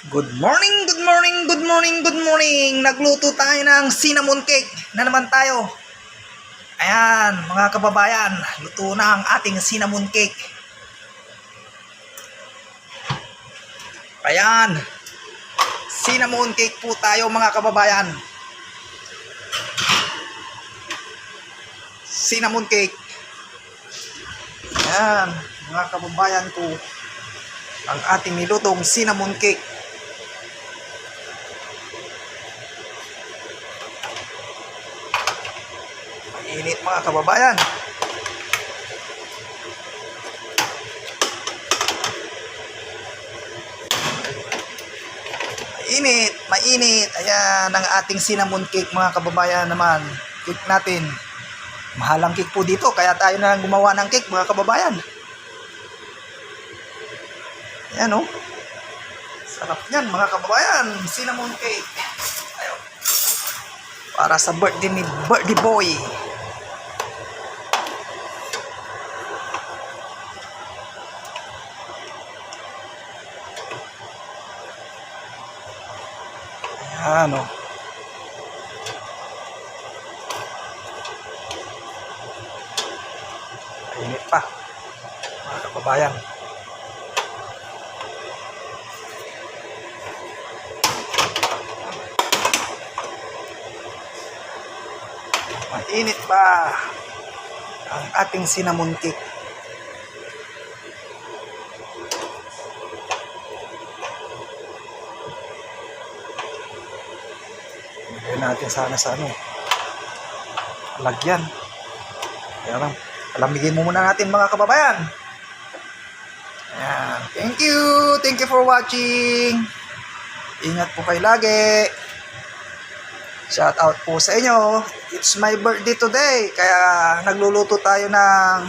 Good morning, good morning, good morning, good morning. Nagluto tayo ng cinnamon cake na naman tayo. Ayan, mga kababayan, luto na ang ating cinnamon cake. Ayan, cinnamon cake po tayo mga kababayan. Cinnamon cake. Ayan, mga kababayan ko, ang ating nilutong cinnamon cake. Init mga kababayan. Mainit. Ayan ang ating cinnamon cake mga kababayan naman. Cake natin. Mahalang cake po dito kaya tayo na lang gumawa ng cake mga kababayan. Ayan oh. Sarap yan mga kababayan. Cinnamon cake. Ayun. Para sa birthday boy. Ano? Init pa, mga kababayan. Mainit pa ang ating cinnamon cake. Lagyan natin sana sa lagyan. Kaya lang, palamigin mo muna natin mga kababayan. Ayan. Thank you for watching. Ingat po kayo lagi. Shout out po sa inyo. It's my birthday today, kaya nagluluto tayo ng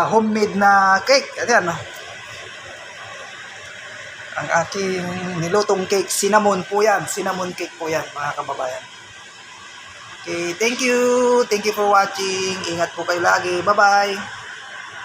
homemade na cake. Ayan, ang aking nilutong cake, cinnamon po yan. Cinnamon cake po yan, mga kababayan. Okay, thank you for watching. Ingat po kayo lagi. Bye-bye.